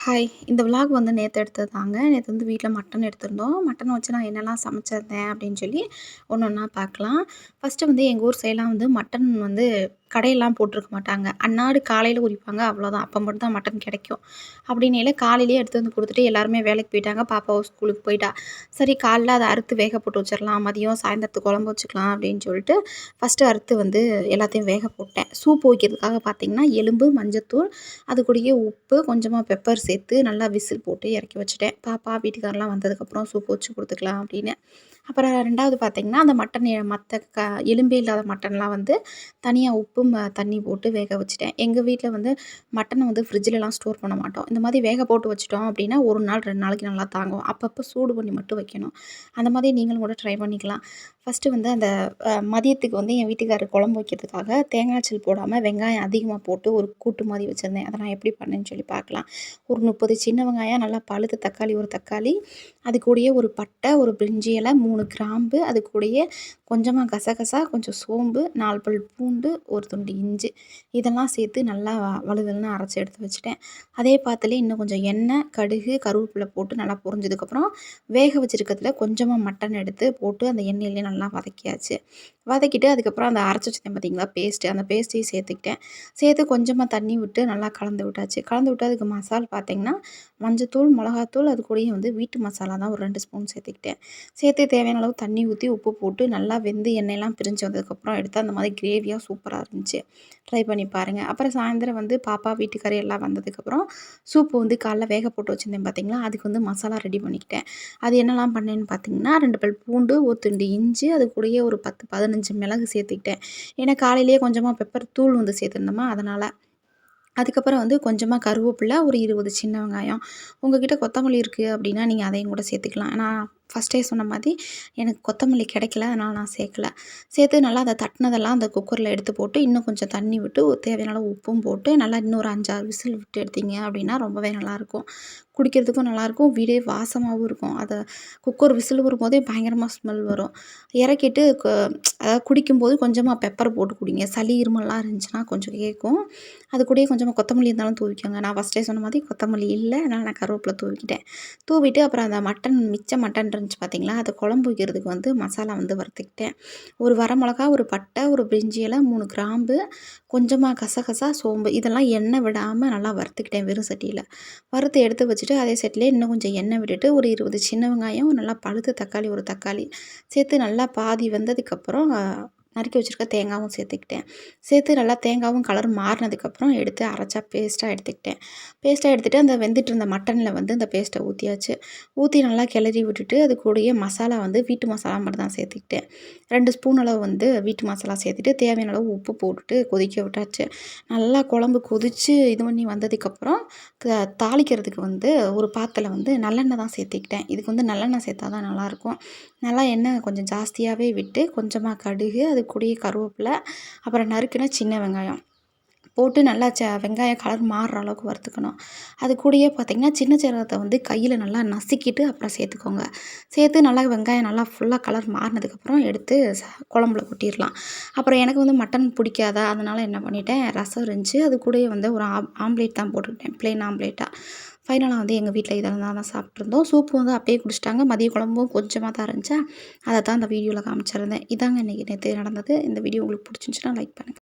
Hi! இந்த vlog வந்து நேத்து எடுத்ததுதாங்க. நேத்து வந்து வீட்ல மட்டன் எடுத்திருந்தோம். மட்டன் வச்சு நான் என்னலாம் சமைச்சிருந்தேன் அப்படின்னு சொல்லி ஒண்ணு ஒண்ணா பார்க்கலாம். ஃபர்ஸ்ட்டு வந்து எங்க ஊர் சைட்லாம் வந்து மட்டன் வந்து கடையெல்லாம் போட்டிருக்க மாட்டாங்க. அன்னாடு காலையில உரிப்பாங்க அவ்வளோதான். அப்போ மட்டும் தான் மட்டன் கிடைக்கும். அப்படின்னையில காலையிலேயே எடுத்து வந்து குடுத்துட்டு எல்லாருமே வேலைக்கு போயிட்டாங்க. பாப்பாவும் ஸ்கூலுக்கு போயிட்டா. சரி காலைல அத அறுத்து வேக போட்டு வச்சிரலாம். மதியம் சாயந்தரத்துக்கு குழம்பு வச்சுக்கலாம் அப்படின்னு சொல்லிட்டு ஃபர்ஸ்ட்டு அறுத்து வந்து எல்லாத்தையும் வேக போட்டேன். சூப்பு வைக்கிறதுக்காக பார்த்தீங்கன்னா, எலும்பு, மஞ்சத்தூள், அது கூடயே உப்பு, கொஞ்சமா பெப்பர் சேர்த்து நல்லா விசில் போட்டு இறக்கி வச்சுட்டேன். பாப்பா, வீட்டுக்காரர்லாம் வந்ததுக்கப்புறம் சூப்பு வச்சு குடுத்துக்கலாம் அப்படின்னு. அப்புறம் 2வது பார்த்தீங்கன்னா, அந்த மட்டன் மத்த எலும்பே இல்லாத மட்டன்லாம் வந்து தனியா உப்பு, தண்ணி போட்டு வேக வச்சுட்டேன். எங்க வீட்ல வந்து மட்டன வந்து ஃப்ரிட்ஜ்லலாம் ஸ்டோர் பண்ண மாட்டோம். இந்த மாதிரி வேக போட்டு வச்சுட்டோம் அப்படின்னா, 1 நாள் 2 நாளைக்கு நல்லா தாங்கும். அப்பப்போ சூடு பண்ணி மட்டும் வைக்கணும். அந்த மாதிரி நீங்களும் கூட ட்ரை பண்ணிக்கலாம். ஃபர்ஸ்ட்டு வந்து அந்த மதியத்துக்கு வந்து என் வீட்டுக்காரர் குழம்பு வைக்கிறதுக்காக தேங்காய் சில் போடாம வெங்காயம் அதிகமா போட்டு ஒரு கூட்டு மாரி வச்சிருந்தேன். அத நான் எப்படி பண்ணேன்னு சொல்லி பார்க்கலாம். ஒரு 30 சின்ன வெங்காயம், நல்லா பழுத்த தக்காளி 1 தக்காளி, அது கூடயே ஒரு பட்டை, ஒரு பிரிஞ்சி இலை, 3 கிராம்பு, அது கூடயே கொஞ்சமா கசகசா, கொஞ்சம் சோம்பு, 4 பல் பூண்டு, 1 துண்டு இஞ்சி, இதெல்லாம் சேர்த்து நல்லா வழுவழுன்னு அரைச்சு எடுத்து வச்சுட்டேன். அதே பாத்துலயே இன்னும் கொஞ்சம் எண்ணெய், கடுகு, கருவேப்பிலை போட்டு நல்லா பொரிஞ்சதுக்கப்புறம், வேக வச்சிருக்கிறதுல கொஞ்சமா மட்டன் எடுத்து போட்டு அந்த எண்ணெயிலேயே நல்லா வதக்கியாச்சு. வதக்கிட்டு அதுக்கப்புறம் அந்த அரைச்சு வச்சிருந்தேன் பார்த்தீங்களா பேஸ்ட்டு, அந்த பேஸ்ட்டையும் சேர்த்துக்கிட்டேன். சேர்த்து கொஞ்சமா தண்ணி விட்டு நல்லா கலந்து விட்டாச்சு. கலந்து விட்டு அதுக்கு மசால் பார்த்தீங்கன்னா, மஞ்சத்தூள், மிளகாத்தூள், அது கூடயே வந்து வீட்டு மசாலா தான் ஒரு 2 ஸ்பூன் சேர்த்துக்கிட்டேன். சேர்த்து தேவையான அளவு தண்ணி ஊத்தி, உப்பு போட்டு நல்லா வெந்து எண்ணெயெல்லாம் பிரிஞ்சு வந்ததுக்கப்புறம் எடுத்து அந்த மாதிரி கிரேவியா சூப்பரா இருந்துச்சு. ட்ரை பண்ணி பாருங்க. அப்புறம் சாயந்தரம் வந்து பாப்பா, வீட்டுக்காரு எல்லாம் வந்ததுக்கப்புறம் சூப்பு வந்து காலைல வேக போட்டு வச்சிருந்தேன் பார்த்தீங்களா, அதுக்கு வந்து மசாலா ரெடி பண்ணிக்கிட்டேன். அது என்னலாம் பண்ணேன்னு பார்த்தீங்கன்னா, 2 பல் பூண்டு, 1 துண்டு இஞ்சி, அது கூடயே ஒரு 10, 15 மிளகு சேர்த்துக்கிட்டேன். ஏன்னா காலையிலேயே கொஞ்சமா பெப்பர் தூள் வந்து சேர்த்துருந்தோமா அதனால. அதுக்கப்புறம் வந்து கொஞ்சமா கருவேப்பில, ஒரு 20 சின்ன வெங்காயம். உங்ககிட்ட கொத்தமல்லி இருக்கு அப்படின்னா, நீங்க அதையும் கூட சேர்த்துக்கலாம். நான் ஃபர்ஸ்ட்டே சொன்ன மாதிரி எனக்கு கொத்தமல்லி கிடைக்கல. அதனால நான் சேர்க்கல. சேர்த்து நல்லா அத தட்டுனதெல்லாம் அந்த குக்கர்ல எடுத்து போட்டு, இன்னும் கொஞ்சம் தண்ணி விட்டு, தேவையான அளவு உப்பும் போட்டு, நல்லா இன்னும் ஒரு 5, 6 விசில் விட்டு எடுத்தீங்க அப்படின்னா, ரொம்பவே நல்லாயிருக்கும். குடிக்கிறதுக்கும் நல்லாயிருக்கும். வீடே வாசமாவும் இருக்கும். அத குக்கர் விசில் வரும்போதே பயங்கரமா ஸ்மெல் வரும். இறக்கிட்டு அதாவது குடிக்கும்போது கொஞ்சமா பெப்பர் போட்டு குடிங்க. சளி, இருமல்லாம் இருந்துச்சுன்னா கொஞ்சம் கேட்கும். அது கூடயே கொஞ்சமா கொத்தமல்லி இருந்தாலும் தூவிக்கோங்க. நான் ஃபர்ஸ்ட்டே சொன்ன மாதிரி கொத்தமல்லி இல்ல. அதனால நான் கருவேப்பில தூவிக்கிட்டேன். தூவிட்டு அப்புறம் அந்த மிச்ச மட்டன் இருந்துச்சு பார்த்தீங்களா, அத குழம்பு வைக்கிறதுக்கு வந்து மசாலா வந்து வறுத்துக்கிட்டேன். ஒரு வரமிளகா, ஒரு பட்டை, ஒரு பிரிஞ்சி இலை, 3 கிராம்பு, கொஞ்சமா கசகசா, சோம்பு இதெல்லாம் எண்ணெய் விடாம நல்லா வறுத்துக்கிட்டேன் வெறும் சட்டியில. வறுத்து எடுத்து வச்சுட்டு, அதே சட்டியிலே இன்னும் கொஞ்சம் எண்ணெய் விட்டுட்டு, ஒரு 20 சின்ன வெங்காயம், நல்லா பழுத்த தக்காளி 1 தக்காளி சேர்த்து நல்லா பாதி வெந்ததுக்கப்புறம் நறுக்கி வச்சிருக்க தேங்காவும் சேர்த்துக்கிட்டேன். சேர்த்து நல்லா தேங்காவும் கலர் மாறுனதுக்கப்புறம் எடுத்து அரைச்சா பேஸ்ட்டா எடுத்துக்கிட்டேன். பேஸ்ட்டா எடுத்துட்டு அந்த வெந்துட்டு இருந்த மட்டன்ல வந்து இந்த பேஸ்ட்ட ஊத்தியாச்சு. ஊத்தி நல்லா கிளறி விட்டுட்டு, அது கூடயே மசாலா வந்து வீட்டு மசாலா மட்டும் தான் சேர்த்துக்கிட்டேன். 2 ஸ்பூன் அளவு வந்து வீட்டு மசாலா சேர்த்துட்டு, தேவையான அளவு உப்பு போட்டுட்டு கொதிக்க விட்டாச்சு. நல்லா குழம்பு கொதிச்சு இது பண்ணி வந்ததுக்கப்புறம், தாளிக்கிறதுக்கு வந்து ஒரு பாத்திரத்துல வந்து நல்லெண்ணெய் தான் சேர்த்துக்கிட்டேன். இதுக்கு வந்து நல்லெண்ணெய் சேர்த்தா தான் நல்லாயிருக்கும். நல்லா எண்ணெய் கொஞ்சம் ஜாஸ்தியாவே விட்டு, கொஞ்சமா கடுகு, அது கூடயே கருவேப்பில, அப்புறம் நறுக்குன சின்ன வெங்காயம் போட்டு நல்லா வெங்காயம் கலர் மாறுற அளவுக்கு வறுத்துக்கணும். அது கூடயே பார்த்தீங்கன்னா, சின்ன சீரகத்த வந்து கையில நல்லா நசுக்கிட்டு அப்புறம் சேர்த்துக்கோங்க. சேர்த்து நல்லா வெங்காயம் நல்லா ஃபுல்லா கலர் மாறுனதுக்கப்புறம் எடுத்து குழம்புல கொட்டிரலாம். அப்புறம் எனக்கு வந்து மட்டன் பிடிக்காதா, அதனால என்ன பண்ணிட்டேன், ரசம் இருந்துச்சு. அது கூடயே வந்து ஒரு ஆம்லேட் தான் போட்டுக்கிட்டேன். ப்ளெயின் ஆம்லேட்டா. ஃபைனலா வந்து எங்க வீட்ல இதெல்லாம் தான் சாப்பிட்டுருந்தோம். சூப்பு வந்து அப்பயே குடிச்சிட்டாங்க. மதிய குழம்பும் கொஞ்சமா தான் இருந்துச்சா, அத தான் அந்த வீடியோல காமிச்சிருந்தேன். இதாங்க இன்னைக்கு நேத்து நடந்தது. இந்த வீடியோ உங்களுக்கு பிடிச்சிருந்துச்சுன்னா லைக் பண்ணுங்க.